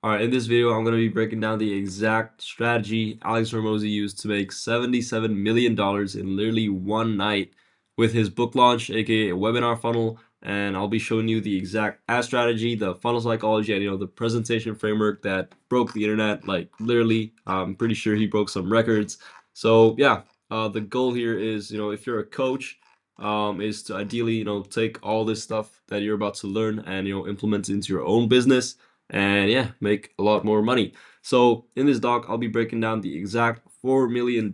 Alright, in this video, I'm going to be breaking down the exact strategy Alex Hormozi used to make $77 million in literally one night with his book launch, aka a webinar funnel. And I'll be showing you the exact ad strategy, the funnel psychology, and the presentation framework that broke the internet. Like literally, I'm pretty sure he broke some records. So yeah, the goal here is, if you're a coach, is to ideally, take all this stuff that you're about to learn and implement it into your own business and yeah, make a lot more money. So in this doc, I'll be breaking down the exact $4 million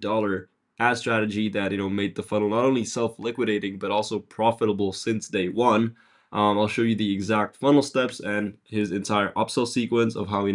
ad strategy that made the funnel not only self-liquidating but also profitable since day one. I'll show you the exact funnel steps and his entire upsell sequence of how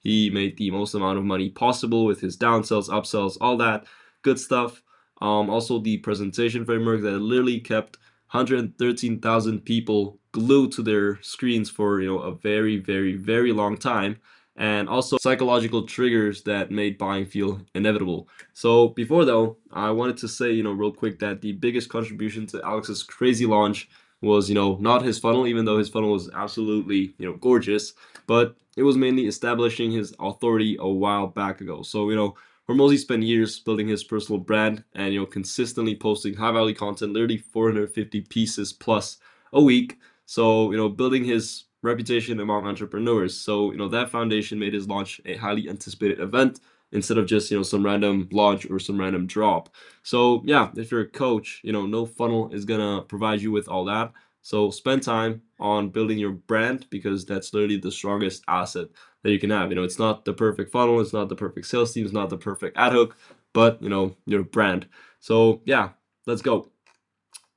he made the most amount of money possible with his downsells, upsells, all that good stuff. Also the presentation framework that literally kept 113,000 people glued to their screens for a very, very, very long time, and also psychological triggers that made buying feel inevitable. So before though, I wanted to say real quick that the biggest contribution to Alex's crazy launch was not his funnel, even though his funnel was absolutely gorgeous, but it was mainly establishing his authority a while back ago. So Hormozi spent years building his personal brand and consistently posting high value content, literally 450 pieces plus a week. So building his reputation among entrepreneurs. So that foundation made his launch a highly anticipated event instead of just some random launch or some random drop. So yeah, if you're a coach, no funnel is gonna provide you with all that. So spend time on building your brand because that's literally the strongest asset that you can have. It's not the perfect funnel, it's not the perfect sales team, it's not the perfect ad hook, but your brand. So yeah, let's go.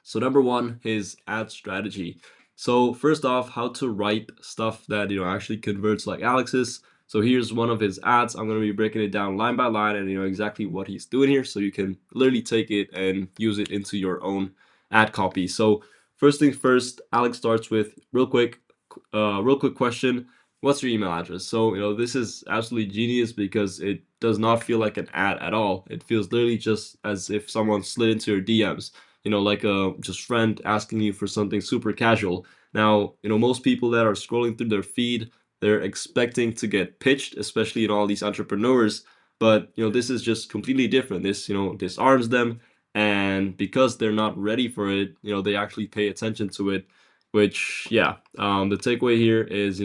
So number one is ad strategy. So first off, how to write stuff that actually converts like Alex's. So here's one of his ads. I'm going to be breaking it down line by line and exactly what he's doing here, so you can literally take it and use it into your own ad copy. So first things first, Alex starts with real quick question. What's your email address? So this is absolutely genius because it does not feel like an ad at all. It feels literally just as if someone slid into your DMs, like a just friend asking you for something super casual. Now, most people that are scrolling through their feed, they're expecting to get pitched, especially all these entrepreneurs. But this is just completely different. This disarms them, and because they're not ready for it, they actually pay attention to it. Which yeah, the takeaway here is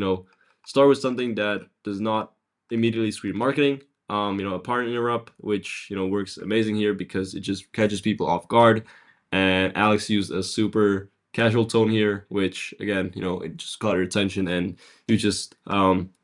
start with something that does not immediately scream marketing. A partner interrupt, which works amazing here because it just catches people off guard. And Alex used a super casual tone here, which again, it just caught your attention and you just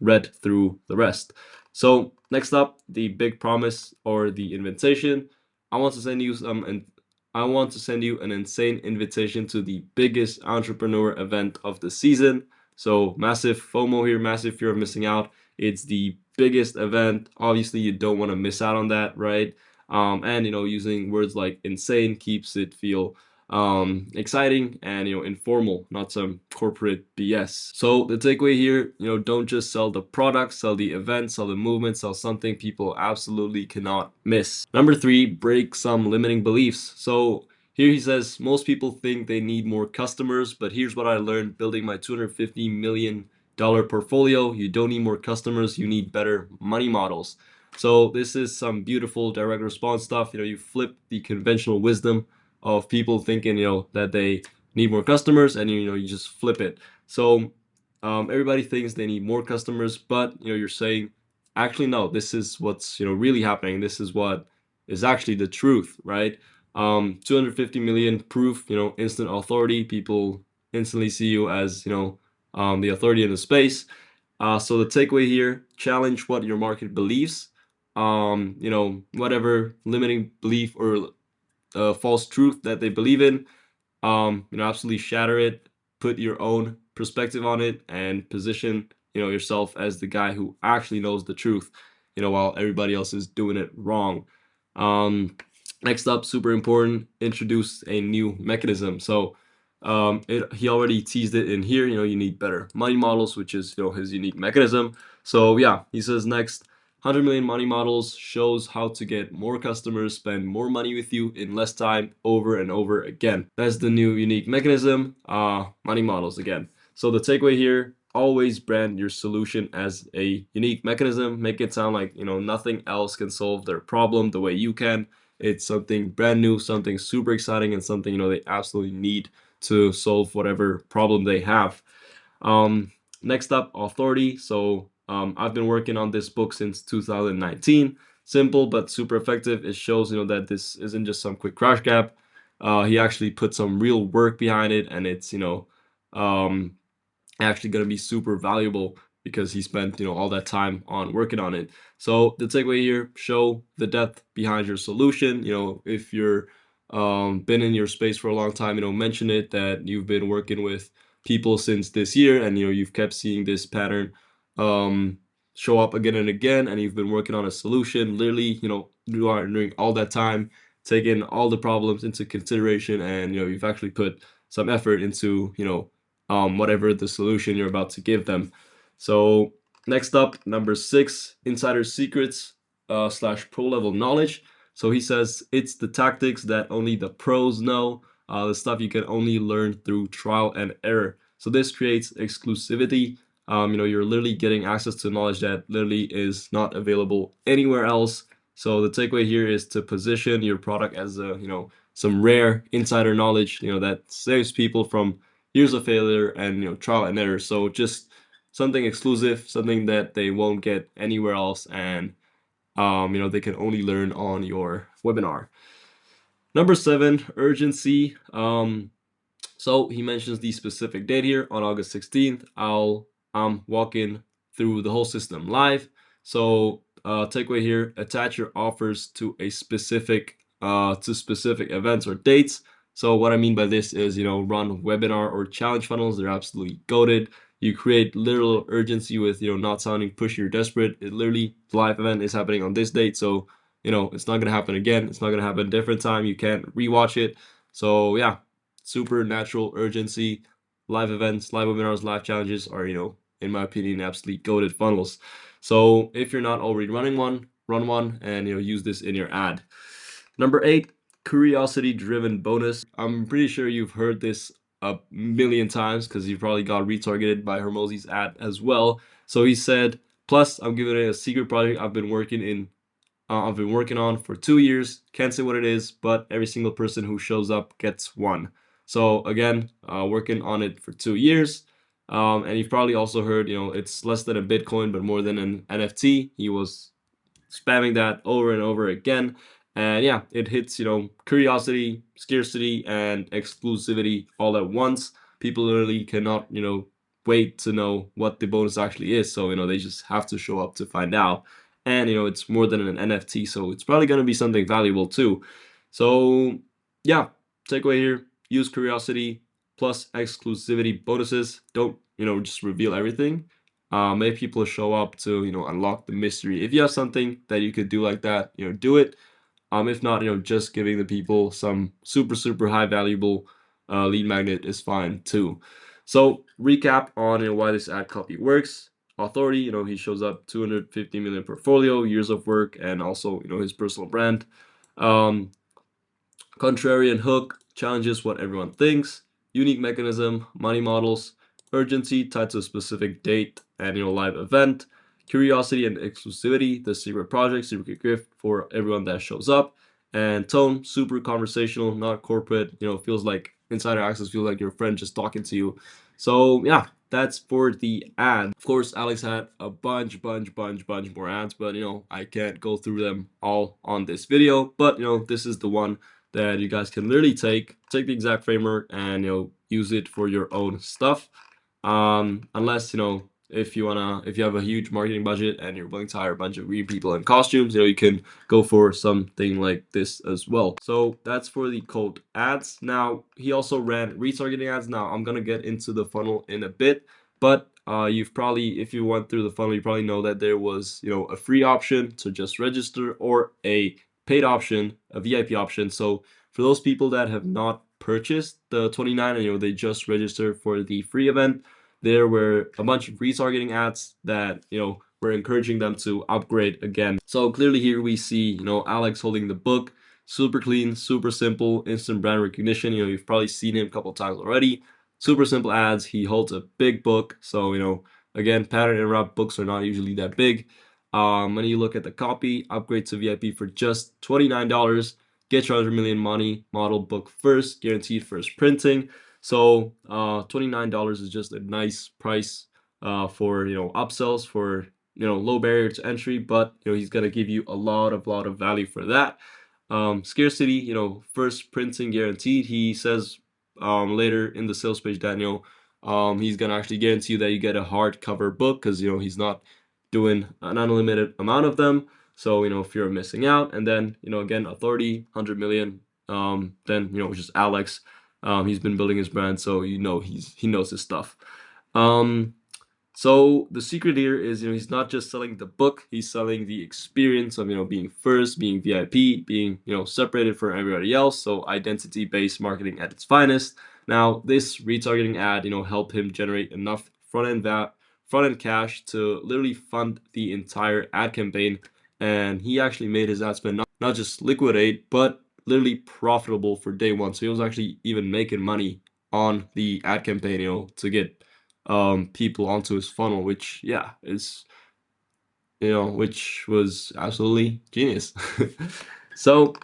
read through the rest. So next up, the big promise or the invitation. I want to send you an insane invitation to the biggest entrepreneur event of the season. So massive FOMO here, massive fear of missing out. It's the biggest event. Obviously, you don't want to miss out on that, right? And using words like insane keeps it feel exciting and informal, not some corporate BS. So the takeaway here, don't just sell the product, sell the event, sell the movement, sell something people absolutely cannot miss. Number three, break some limiting beliefs. So here he says most people think they need more customers, but here's what I learned building my $250 million portfolio. You don't need more customers, you need better money models. So this is some beautiful direct response stuff. You flip the conventional wisdom of people thinking that they need more customers, and you just flip it. So everybody thinks they need more customers, but you're saying actually no, this is what's really happening. This is what is actually the truth, right? 250 million proof, instant authority. People instantly see you as the authority in the space. So the takeaway here, challenge what your market believes. Whatever limiting belief or false truth that they believe in, absolutely shatter it, put your own perspective on it, and position yourself as the guy who actually knows the truth, while everybody else is doing it wrong. Next up, super important, introduce a new mechanism. So he already teased it in here. You need better money models, which is his unique mechanism. So yeah, he says next, 100 million money models shows how to get more customers spend more money with you in less time over and over again. That's the new unique mechanism, money models again. So the takeaway here, always brand your solution as a unique mechanism. Make it sound like, nothing else can solve their problem the way you can. It's something brand new, something super exciting, and something, they absolutely need to solve whatever problem they have. Um, Next up, authority. So I've been working on this book since 2019. Simple but super effective. It shows, that this isn't just some quick crash grab. He actually put some real work behind it, and it's, um, actually going to be super valuable because he spent, all that time on working on it. So the takeaway here: show the depth behind your solution. If you're been in your space for a long time, mention it that you've been working with people since this year, and you've kept seeing this pattern um, show up again and again, and you've been working on a solution. Literally, you are during all that time, taking all the problems into consideration, and you've actually put some effort into whatever the solution you're about to give them. So next up, number 6, insider secrets slash pro level knowledge. So he says it's the tactics that only the pros know, the stuff you can only learn through trial and error. So this creates exclusivity. You're literally getting access to knowledge that literally is not available anywhere else. So the takeaway here is to position your product as a, some rare insider knowledge, that saves people from years of failure and trial and error. So just something exclusive, something that they won't get anywhere else, and they can only learn on your webinar. Number 7, urgency. So he mentions the specific date here on August 16th. I'm walking through the whole system live. So takeaway here: attach your offers to a specific to specific events or dates. So what I mean by this is, run webinar or challenge funnels. They're absolutely goated. You create literal urgency with, not sounding pushy or desperate. It literally, the live event is happening on this date, so it's not gonna happen again. It's not gonna happen a different time. You can't rewatch it. So yeah, super natural urgency. Live events, live webinars, live challenges are, in my opinion, absolutely goated funnels. So if you're not already running one, run one, and use this in your ad. Number 8, curiosity driven bonus. I'm pretty sure you've heard this a million times because you probably got retargeted by Hormozi's ad as well. So he said, plus I'm giving it a secret project I've been working on for 2 years. Can't say what it is, but every single person who shows up gets one. So again, working on it for 2 years. And you've probably also heard, it's less than a Bitcoin, but more than an NFT. He was spamming that over and over again. And yeah, it hits, curiosity, scarcity, and exclusivity all at once. People literally cannot, wait to know what the bonus actually is. So, they just have to show up to find out. And, it's more than an NFT, so it's probably going to be something valuable too. So, yeah, takeaway here: use curiosity plus exclusivity bonuses. Don't, just reveal everything. Make people show up to, unlock the mystery. If you have something that you could do like that, do it. If not, just giving the people some super, super high valuable lead magnet is fine too. So recap on why this ad copy works. Authority, he shows up 250 million portfolio, years of work, and also, his personal brand. Um, Contrarian hook challenges what everyone thinks. Unique mechanism, money models, urgency tied to a specific date, annual live event, curiosity and exclusivity, the secret project, secret gift for everyone that shows up, and tone, super conversational, not corporate. Feels like insider access, feels like your friend just talking to you. So yeah, that's for the ad. Of course, Alex had a bunch more ads, but I can't go through them all on this video. But this is the one that you guys can literally take the exact framework and use it for your own stuff. Unless if you have a huge marketing budget and you're willing to hire a bunch of weird people in costumes, you can go for something like this as well. So that's for the cold ads. Now he also ran retargeting ads. Now I'm gonna get into the funnel in a bit, but you've probably, if you went through the funnel, you probably know that there was a free option to just register or a paid option, a VIP option. So for those people that have not purchased the 29 and they just registered for the free event, there were a bunch of retargeting ads that were encouraging them to upgrade again. So clearly here we see Alex holding the book, super clean, super simple, instant brand recognition. You've probably seen him a couple times already. super simple ads. He holds a big book, so again, pattern interrupt books are not usually that big. When you look at the copy, upgrade to VIP for just $29. Get your 100 million money model book first, guaranteed first printing. So $29 is just a nice price for upsells, for low barrier to entry, but he's gonna give you a lot of value for that. Scarcity, first printing guaranteed. He says later in the sales page that he's gonna actually guarantee you that you get a hardcover book, because he's not doing an unlimited amount of them. So if you're missing out, and then again, authority, 100 million. Then just Alex. He's been building his brand, so he knows his stuff. Um, so the secret here is, he's not just selling the book, he's selling the experience of, being first, being VIP, being, separated from everybody else. So identity-based marketing at its finest. Now, this retargeting ad, helped him generate enough front-end cash to literally fund the entire ad campaign. And he actually made his ad spend not just liquidate, but literally profitable for day one. So he was actually even making money on the ad campaign, to get people onto his funnel, which yeah is which was absolutely genius. So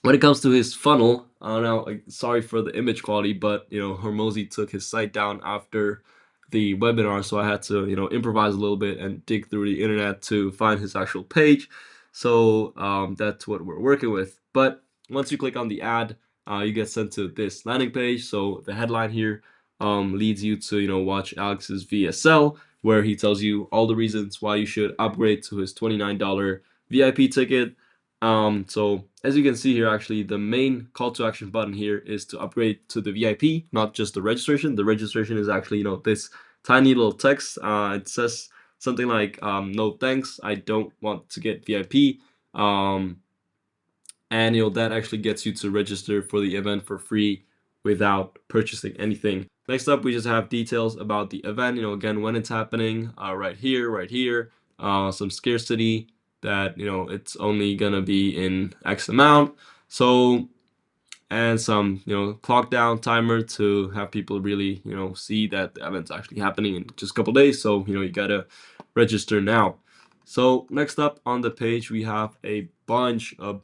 when it comes to his funnel, now sorry for the image quality, but Hormozi took his site down after the webinar, so I had to improvise a little bit and dig through the internet to find his actual page. So that's what we're working with. But once you click on the ad, you get sent to this landing page. So the headline here leads you to watch Alex's VSL, where he tells you all the reasons why you should upgrade to his $29 VIP ticket. So as you can see here, actually, the main call to action button here is to upgrade to the VIP, not just the registration. The registration is actually, this tiny little text. It says something like, no thanks, I don't want to get VIP. And that actually gets you to register for the event for free without purchasing anything. Next up, we just have details about the event, again, when it's happening, right here, some scarcity, that it's only gonna be in X amount. So, and some clock down timer to have people really see that the event's actually happening in just a couple days. So you gotta register now. So next up on the page, we have a bunch of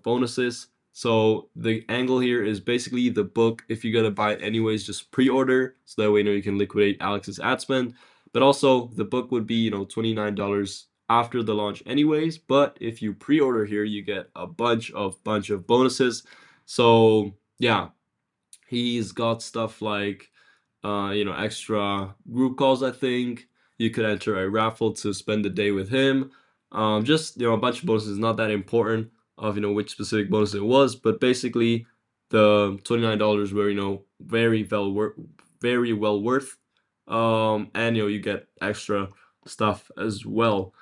bonuses. So the angle here is basically the book. If you're gonna buy it anyways, just pre-order, so that way you can liquidate Alex's ad spend. But also the book would be $29 after the launch anyways. But if you pre-order here, you get a bunch of bonuses. So yeah, he's got stuff like extra group calls. I think you could enter a raffle to spend the day with him. Just a bunch of bonuses. Not that important of which specific bonus it was, but basically the $29 were very well worth. And you get extra stuff as well.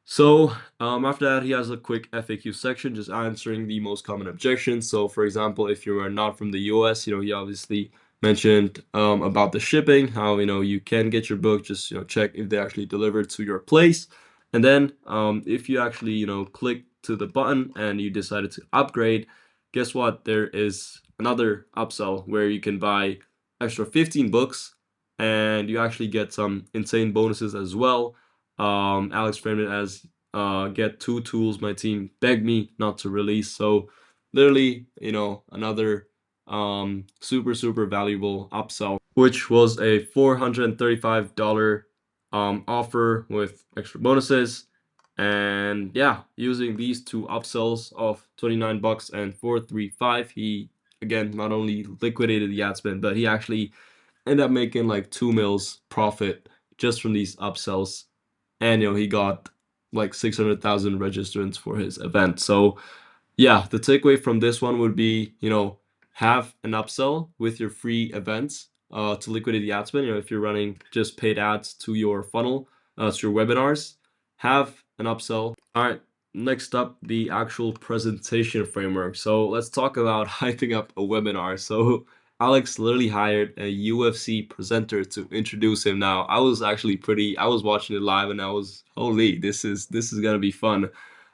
So after that, he has a quick FAQ section, just answering the most common objections. So for example, if you are not from the US, he obviously mentioned about the shipping, how you can get your book, just check if they actually deliver to your place. And then if you actually click to the button and you decided to upgrade, guess what? There is another upsell where you can buy extra 15 books, and you actually get some insane bonuses as well. Alex framed it as get 2 tools my team begged me not to release. So literally, another super valuable upsell, which was a $435 offer with extra bonuses. And yeah, using these two upsells of 29 bucks and 435, he again not only liquidated the ad spend, but he actually ended up making like 2 mils profit just from these upsells. And he got like 600,000 registrants for his event. So yeah, the takeaway from this one would be, have an upsell with your free events to liquidate the ad spend. If you're running just paid ads to your funnel, to your webinars, have an upsell. All right, next up, the actual presentation framework. So let's talk about hyping up a webinar. So Alex literally hired a UFC presenter to introduce him. Now, I was watching it live, and I was, holy, this is gonna be fun.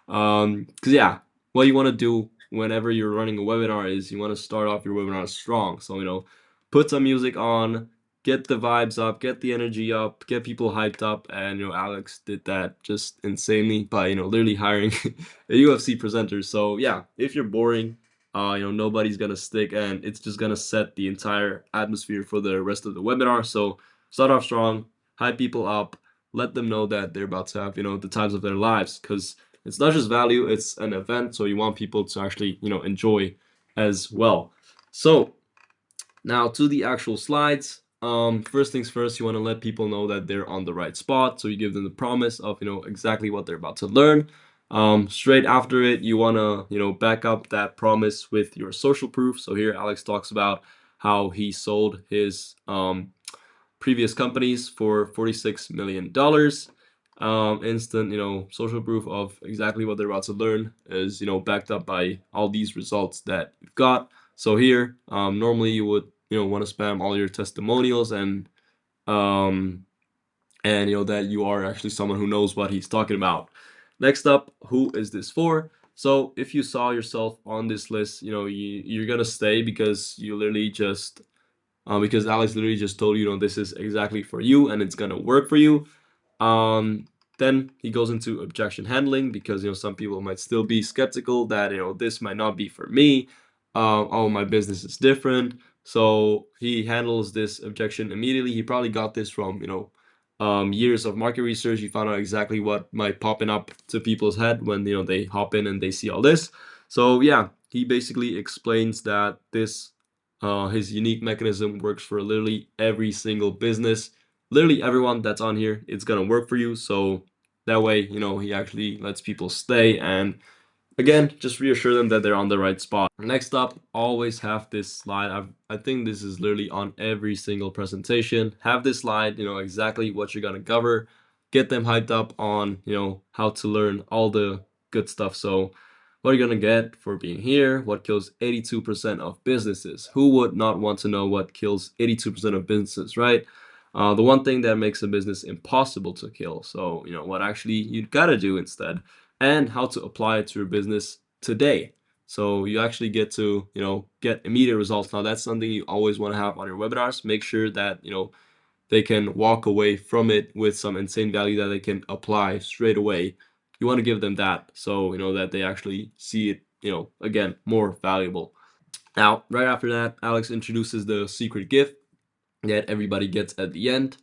Because yeah, what you want to do whenever you're running a webinar is you want to start off your webinar strong. So put some music on, get the vibes up, get the energy up, get people hyped up. And Alex did that just insanely by literally hiring a UFC presenter. So yeah, if you're boring, nobody's gonna stick, and it's just gonna set the entire atmosphere for the rest of the webinar. So start off strong, hype people up, let them know that they're about to have the times of their lives, because it's not just value, it's an event, so you want people to actually enjoy as well. So now to the actual slides. First things first, you want to let people know that they're on the right spot. So you give them the promise of exactly what they're about to learn. Straight after it, you want to back up that promise with your social proof. So here Alex talks about how he sold his previous companies for $46 million. Instant social proof of exactly what they're about to learn is backed up by all these results that you've got. So here, normally you would want to spam all your testimonials um, and that you are actually someone who knows what he's talking about. Next up, who is this for? So if you saw yourself on this list, you're gonna stay because you literally just because Alex literally just told you, this is exactly for you and it's gonna work for you. Um, then he goes into objection handling because some people might still be skeptical that this might not be for me. Oh, my business is different. So he handles this objection immediately. He probably got this from years of market research. He found out exactly what might popping up to people's head when they hop in and they see all this. So yeah, he basically explains that this his unique mechanism works for literally every single business, literally everyone that's on here. It's gonna work for you. So that way, he actually lets people stay, and again, just reassure them that they're on the right spot. Next up, always have this slide. I think this is literally on every single presentation. Have this slide, exactly what you're gonna cover. Get them hyped up on, how to learn all the good stuff. So what you're gonna get for being here, what kills 82% of businesses. Who would not want to know what kills 82% of businesses, right? The one thing that makes a business impossible to kill. So, what actually you gotta do instead, and how to apply it to your business today. So you actually get to, get immediate results. Now that's something you always want to have on your webinars. Make sure that, they can walk away from it with some insane value that they can apply straight away. You want to give them that so, that they actually see it, again, more valuable. Now, right after that, Alex introduces the secret gift that everybody gets at the end,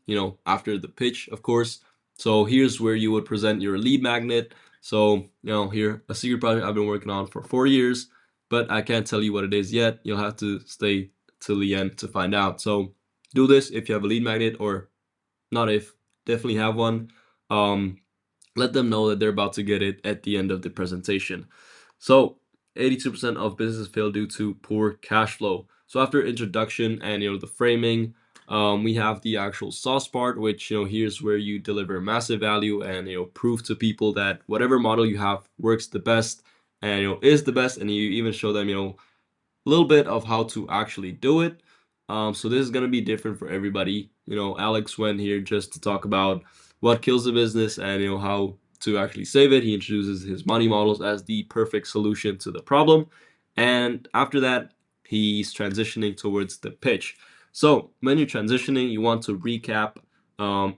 after the pitch, of course. So here's where you would present your lead magnet. So, here, a secret project I've been working on for 4 years, but I can't tell you what it is yet. You'll have to stay till the end to find out. So do this if you have a lead magnet, or not if, definitely have one. Um, Let them know that they're about to get it at the end of the presentation. So 82% of businesses fail due to poor cash flow. So after introduction and the framing, we have the actual sauce part, which here's where you deliver massive value and prove to people that whatever model you have works the best and is the best, and you even show them a little bit of how to actually do it. So this is gonna be different for everybody. Alex went here just to talk about what kills the business and how to actually save it. He introduces his money models as the perfect solution to the problem, and after that, he's transitioning towards the pitch. So when you're transitioning, you want to recap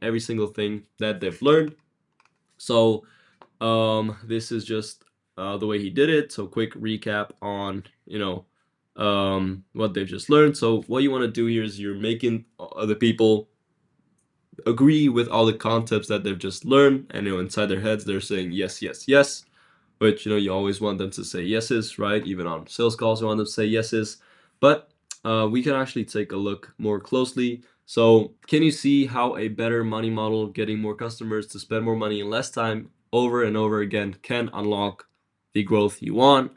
every single thing that they've learned. So this is just the way he did it. So quick recap on what they've just learned. So what you want to do here is you're making other people agree with all the concepts that they've just learned, and inside their heads they're saying yes, yes, yes. Which you always want them to say yeses, right? Even on sales calls, you want them to say yeses. But we can actually take a look more closely. So can you see how a better money model, getting more customers to spend more money in less time over and over again, can unlock the growth you want?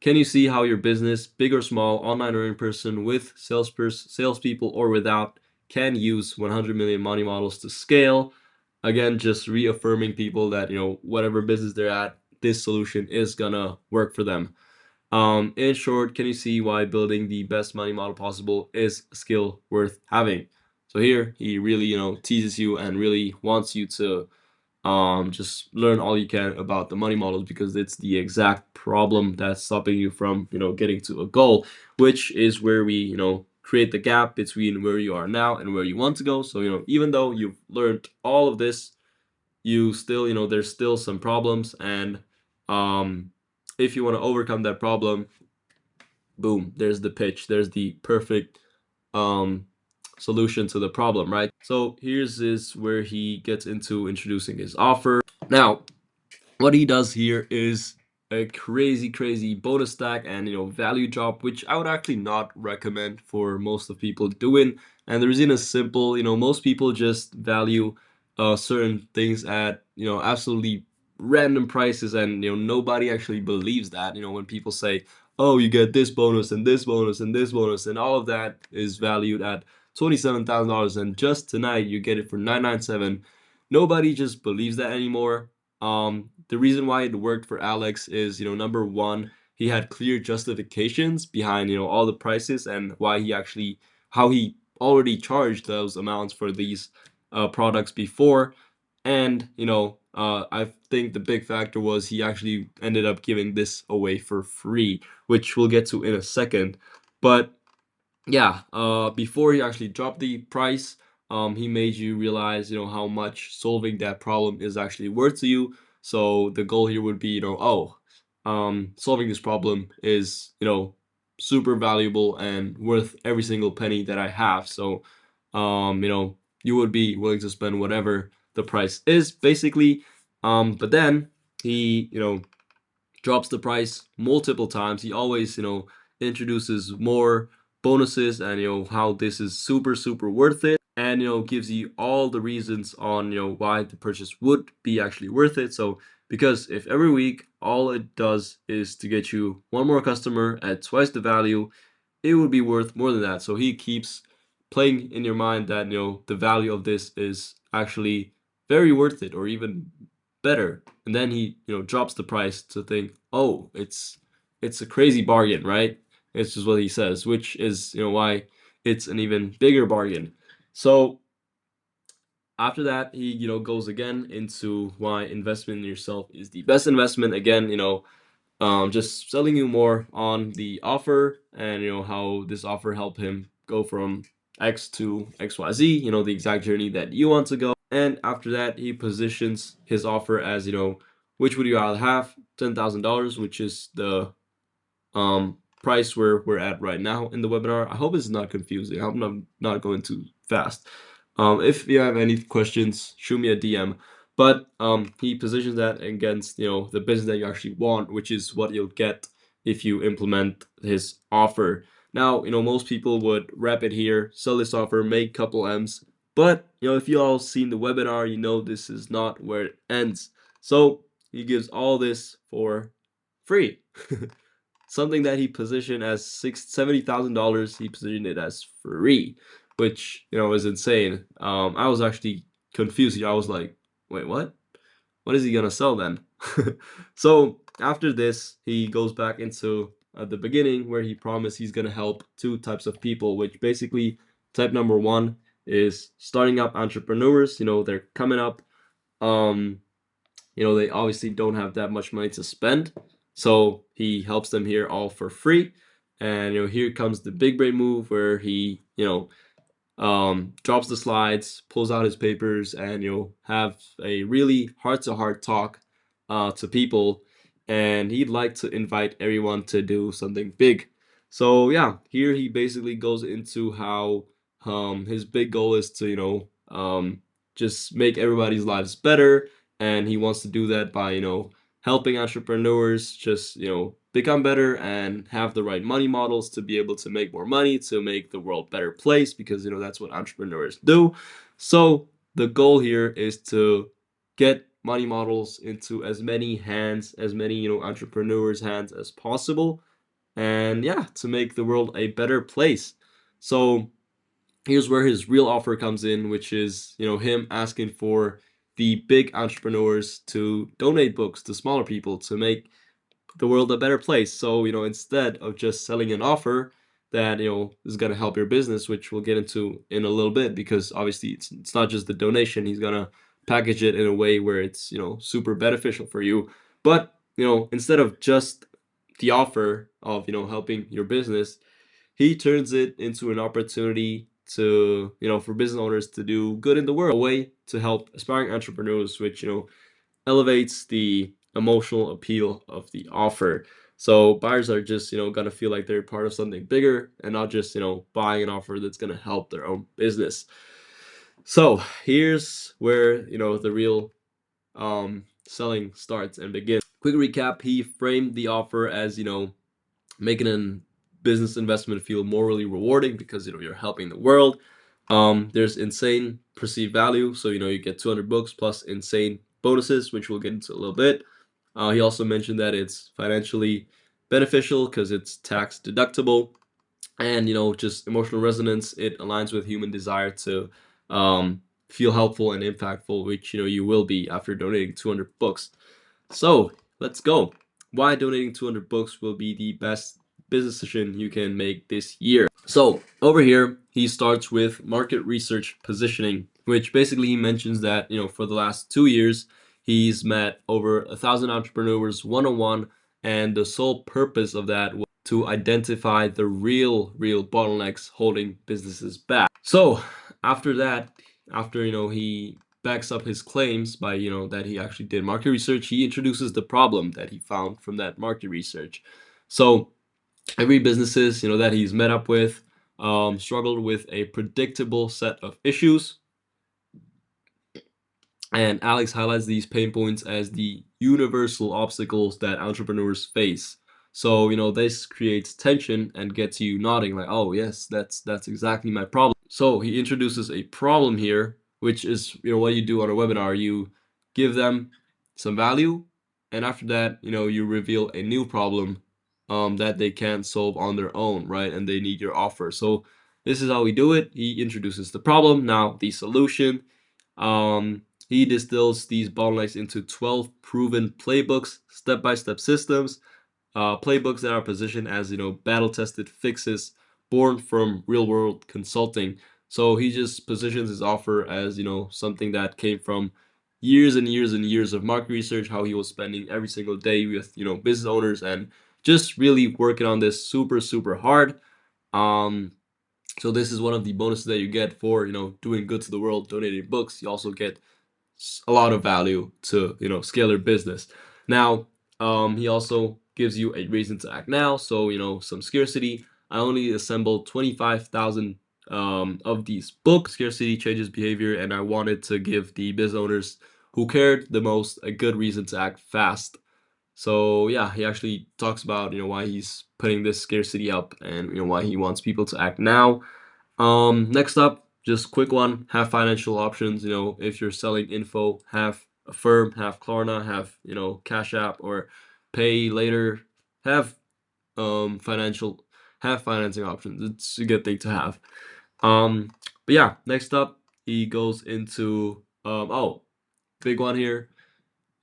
Can you see how your business, big or small, online or in person, with salespeople or without, can use 100 million money models to scale? Again, just reaffirming people that whatever business they're at, this solution is gonna work for them. In short, can you see why building the best money model possible is a skill worth having? So here he really teases you and really wants you to just learn all you can about the money models, because it's the exact problem that's stopping you from getting to a goal, which is where we create the gap between where you are now and where you want to go. So, even though you've learned all of this, you still, there's still some problems. And um, if you want to overcome that problem, boom, there's the pitch. There's the perfect um, solution to the problem, right? So here's this where he gets into introducing his offer. Now, what he does here is a crazy, crazy bonus stack and value drop, which I would actually not recommend for most of people doing. And the reason is simple. Most people just value certain things at absolutely random prices, and nobody actually believes that. When people say, "Oh, you get this bonus and this bonus and this bonus," and all of that is valued at $27,000, and just tonight you get it for 997. Nobody just believes that anymore. The reason why it worked for Alex is, number one, he had clear justifications behind, all the prices and why how he already charged those amounts for these products before. And, I think the big factor was he actually ended up giving this away for free, which we'll get to in a second. But yeah, before he actually dropped the price, he made you realize, how much solving that problem is actually worth to you. So the goal here would be, solving this problem is, super valuable and worth every single penny that I have. So, you would be willing to spend whatever the price is, basically. But then he, drops the price multiple times. He always, introduces more bonuses and how this is super super worth it, and gives you all the reasons on why the purchase would be actually worth it. So because if every week all it does is to get you one more customer at twice the value, it would be worth more than that. So he keeps playing in your mind that the value of this is actually very worth it, or even better. And then he drops the price to think, oh, it's a crazy bargain, right? It's just what he says, which is why it's an even bigger bargain. So after that, he goes again into why investment in yourself is the best investment. Again, just selling you more on the offer, and how this offer helped him go from X to XYZ, the exact journey that you want to go. And after that, he positions his offer as, which would you rather have? $10,000, which is the price where we're at right now in the webinar. I hope it's not confusing. I hope I'm not going too fast. If you have any questions, shoot me a DM. But he positions that against the business that you actually want, which is what you'll get if you implement his offer. Now, most people would wrap it here, sell this offer, make a couple M's. But if you all seen the webinar, this is not where it ends. So he gives all this for free. Something that he positioned as $70,000, he positioned it as free, which is insane. I was actually confused here. I was like, wait, what? What is he gonna sell then? So after this, he goes back into the beginning where he promised he's gonna help two types of people, which basically type number one is starting up entrepreneurs. They're coming up. Um, they obviously don't have that much money to spend. So he helps them here all for free. And here comes the big brain move where he, drops the slides, pulls out his papers, and have a really heart-to-heart talk to people. And he'd like to invite everyone to do something big. So yeah, here he basically goes into how his big goal is to just make everybody's lives better, and he wants to do that by helping entrepreneurs just become better and have the right money models to be able to make more money, to make the world a better place, because that's what entrepreneurs do. So the goal here is to get money models into as many hands, as many entrepreneurs hands as possible, and yeah, to make the world a better place. So here's where his real offer comes in, which is him asking for the big entrepreneurs to donate books to smaller people to make the world a better place. So instead of just selling an offer that is going to help your business, which we'll get into in a little bit, because obviously it's not just the donation. He's going to package it in a way where it's super beneficial for you. But instead of just the offer of helping your business, he turns it into an opportunity to, for business owners to do good in the world, a way to help aspiring entrepreneurs, which, elevates the emotional appeal of the offer. So buyers are just, gonna feel like they're part of something bigger and not just, buying an offer that's gonna help their own business. So here's where, the real selling starts and begins. Quick recap, he framed the offer as, making a business investment feel morally rewarding because, you're helping the world. There's insane perceived value. So, you get 200 books plus insane bonuses, which we'll get into a little bit. He also mentioned that it's financially beneficial because it's tax deductible, and just emotional resonance. It aligns with human desire to feel helpful and impactful, which you will be after donating 200 books. So let's go. Why donating 200 books will be the best business decision you can make this year. So over here, he starts with market research positioning, which basically he mentions that, for the last 2 years, he's met over 1,000 entrepreneurs one-on-one, and the sole purpose of that was to identify the real bottlenecks holding businesses back. So after that, after, he backs up his claims by, that he actually did market research, he introduces the problem that he found from that market research. So every businesses, that he's met up with, struggled with a predictable set of issues. And Alex highlights these pain points as the universal obstacles that entrepreneurs face. So, this creates tension and gets you nodding like, oh yes, that's exactly my problem. So he introduces a problem here, which is, what you do on a webinar. You give them some value, and after that, you reveal a new problem that they can't solve on their own, right? And they need your offer. So this is how we do it. He introduces the problem, now the solution. He distills these bottlenecks into 12 proven playbooks, step-by-step systems, playbooks that are positioned as, battle-tested fixes born from real-world consulting. So he just positions his offer as, something that came from years and years and years of market research, how he was spending every single day with, business owners and just really working on this super hard. Um, so this is one of the bonuses that you get for, doing good to the world, donating books. You also get a lot of value to, scale your business. Now, he also gives you a reason to act now. So, some scarcity. I only assembled 25,000 of these books. Scarcity changes behavior, and I wanted to give the business owners who cared the most a good reason to act fast. So yeah, he actually talks about, why he's putting this scarcity up, and why he wants people to act now. Next up, just quick one, have financial options. If you're selling info, have Affirm, have Klarna, have, Cash App or pay later, have financial have financing options. It's a good thing to have. Um, but yeah, next up, he goes into oh, big one here,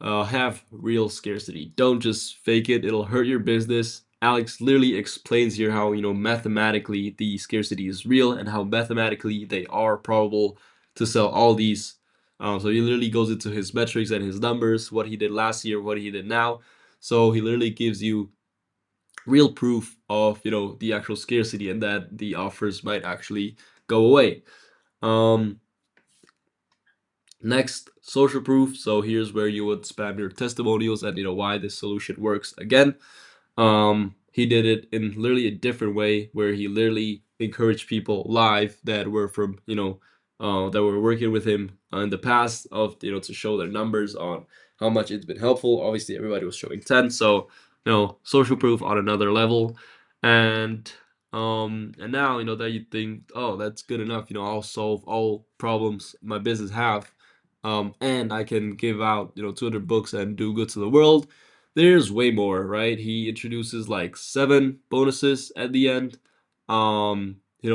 have real scarcity. Don't just fake it. It'll hurt your business. Alex literally explains here how, mathematically the scarcity is real and how mathematically they are probable to sell all these. So he literally goes into his metrics and his numbers, what he did last year, what he did now. So he literally gives you real proof of, the actual scarcity and that the offers might actually go away. Um, Next, social proof. So here's where you would spam your testimonials and, why this solution works. Again, he did it in literally a different way, where he literally encouraged people live that were from, that were working with him in the past, of, to show their numbers on how much it's been helpful. Obviously, everybody was showing 10, so, social proof on another level. And now, that you think, oh, that's good enough. I'll solve all problems my business have, and I can give out, 200 books and do good to the world. There's way more, right? He introduces like 7 bonuses at the end.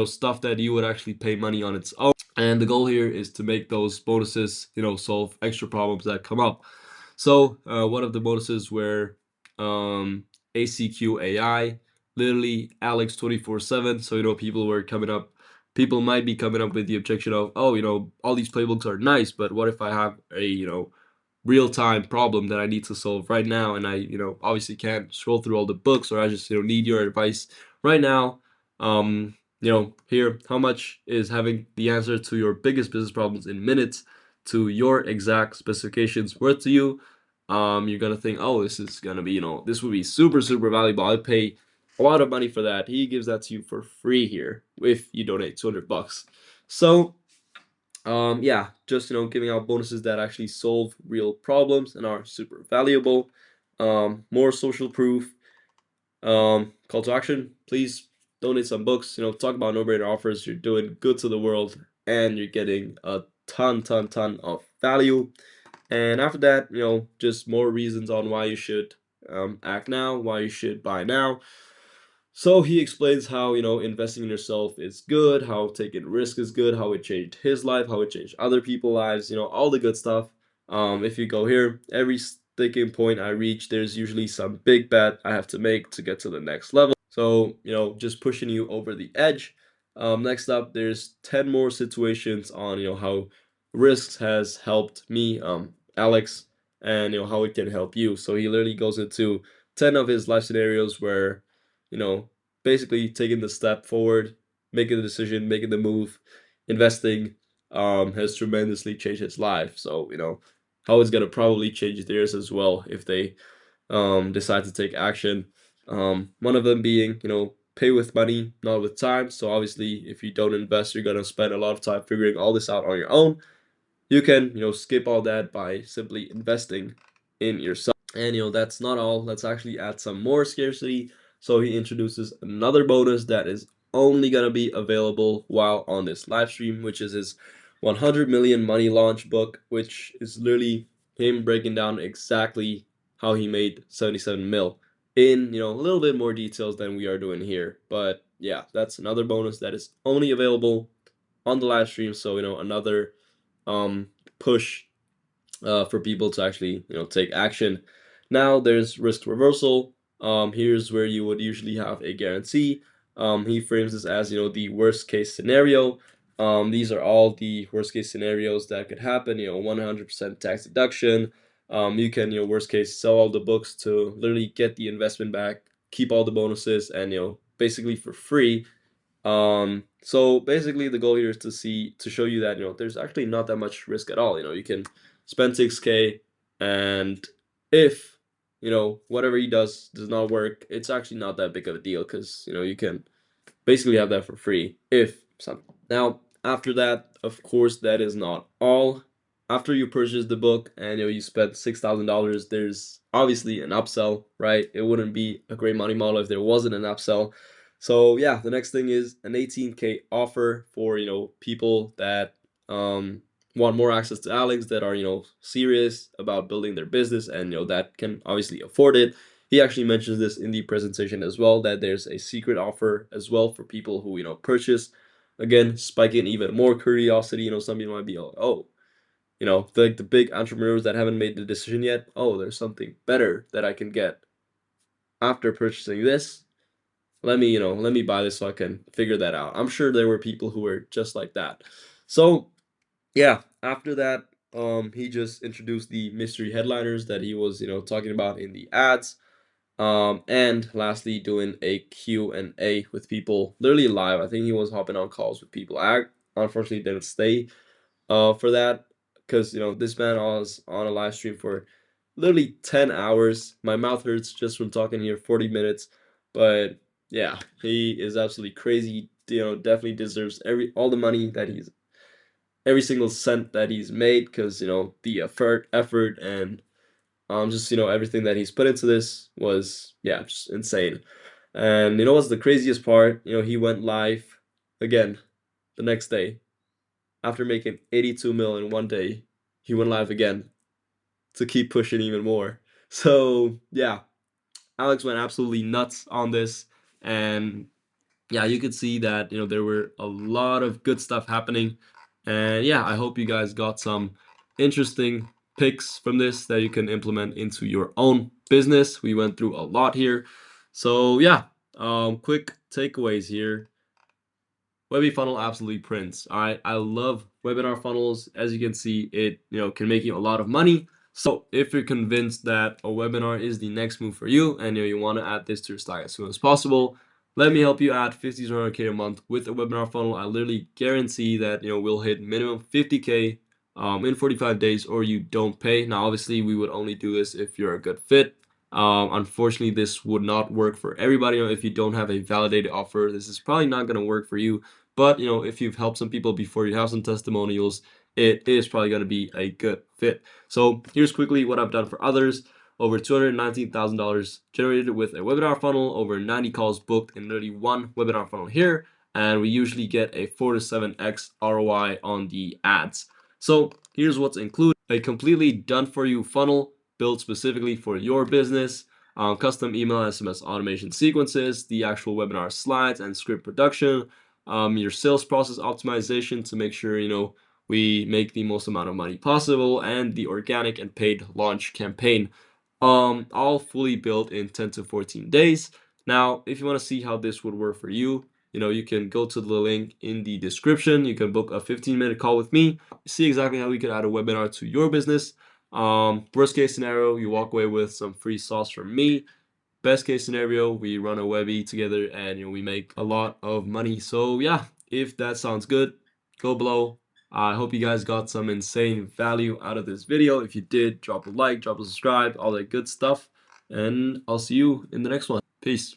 Stuff that you would actually pay money on its own. And the goal here is to make those bonuses, solve extra problems that come up. So one of the bonuses were ACQ AI, literally Alex 24/7. So people might be coming up with the objection of, oh, all these playbooks are nice, but what if I have a, real-time problem that I need to solve right now, and I, obviously can't scroll through all the books, or I just, need your advice right now. Here, how much is having the answer to your biggest business problems in minutes to your exact specifications worth to you? You're gonna think, oh, this is gonna be, this would be super, super valuable. I pay a lot of money for that. He gives that to you for free here if you donate 200 bucks. So, yeah, just, giving out bonuses that actually solve real problems and are super valuable. More social proof. Call to action, please donate some books. Talk about no-brainer offers. You're doing good to the world, and you're getting a ton of value. And after that, just more reasons on why you should act now, why you should buy now. So he explains how, investing in yourself is good, how taking risk is good, how it changed his life, how it changed other people's lives, all the good stuff. If you go here, every sticking point I reach, there's usually some big bet I have to make to get to the next level. So, just pushing you over the edge. Next up, there's 10 more situations on, how risks has helped me, Alex, and, how it can help you. So he literally goes into 10 of his life scenarios where, you know, basically taking the step forward, making the decision, making the move, investing, has tremendously changed his life. So, how it's gonna probably change theirs as well if they decide to take action. One of them being, pay with money, not with time. So obviously, if you don't invest, you're gonna spend a lot of time figuring all this out on your own. You can, skip all that by simply investing in yourself. And that's not all. Let's actually add some more scarcity. So he introduces another bonus that is only gonna be available while on this live stream, which is his 100 million money launch book, which is literally him breaking down exactly how he made 77 mil in, a little bit more details than we are doing here. But yeah, that's another bonus that is only available on the live stream. So, another um push for people to actually take action. Now there's risk reversal. Here's where you would usually have a guarantee. He frames this as the worst case scenario. These are all the worst case scenarios that could happen. 100% tax deduction. You can worst case sell all the books to literally get the investment back, keep all the bonuses, and basically for free. So basically the goal here is to show you that there's actually not that much risk at all. You can spend 6K, and if whatever he does not work, it's actually not that big of a deal because you can basically have that for free if something. Now, after that, of course, that is not all. After you purchase the book and you spent $6,000, there's obviously an upsell, right? It wouldn't be a great money model if there wasn't an upsell. So yeah, the next thing is an 18K offer for people that want more access to Alex, that are serious about building their business, and that can obviously afford it. He actually mentions this in the presentation as well, that there's a secret offer as well for people who purchase. Again, spiking even more curiosity. Some people might be like, oh, the big entrepreneurs that haven't made the decision yet, oh, there's something better that I can get after purchasing this. Let me buy this so I can figure that out. I'm sure there were people who were just like that. So yeah, after that, he just introduced the mystery headliners that he was talking about in the ads. And lastly, doing a Q&A with people literally live. I think he was hopping on calls with people. I unfortunately didn't stay for that because this man was on a live stream for literally 10 hours. My mouth hurts just from talking here 40 minutes. But yeah, he is absolutely crazy. Definitely deserves all the money that he's every single cent that he's made, because the effort and just everything that he's put into this was, yeah, just insane. And what's the craziest part? He went live again the next day after making 82 mil in one day. He went live again to keep pushing even more. So yeah, Alex went absolutely nuts on this. And yeah, you could see that there were a lot of good stuff happening. And yeah, I hope you guys got some interesting picks from this that you can implement into your own business. We went through a lot here. So yeah, quick takeaways here. Webby funnel absolutely prints. All right, I love webinar funnels. As you can see, it can make you a lot of money. So if you're convinced that a webinar is the next move for you, and you want to add this to your stack as soon as possible, Let me help you at 50 to 100K a month with a webinar funnel. I literally guarantee that we'll hit minimum 50K in 45 days, or you don't pay. Now, obviously, we would only do this if you're a good fit. Unfortunately, this would not work for everybody. If you don't have a validated offer, this is probably not going to work for you. But if you've helped some people before, you have some testimonials, it is probably going to be a good fit. So here's quickly what I've done for others. Over $219,000 generated with a webinar funnel, over 90 calls booked in literally one webinar funnel here, and we usually get a 4 to 7x ROI on the ads. So here's what's included: a completely done for you funnel built specifically for your business, custom email SMS automation sequences, the actual webinar slides and script production, your sales process optimization to make sure we make the most amount of money possible, and the organic and paid launch campaign, all fully built in 10 to 14 days. Now, if you want to see how this would work for you, you can go to the link in the description. You can book a 15-minute call with me, see exactly how we could add a webinar to your business. Worst case scenario, you walk away with some free sauce from me. Best case scenario, we run a Webby together and we make a lot of money. So yeah, if that sounds good, go below. I hope you guys got some insane value out of this video. If you did, drop a like, drop a subscribe, all that good stuff. And I'll see you in the next one. Peace.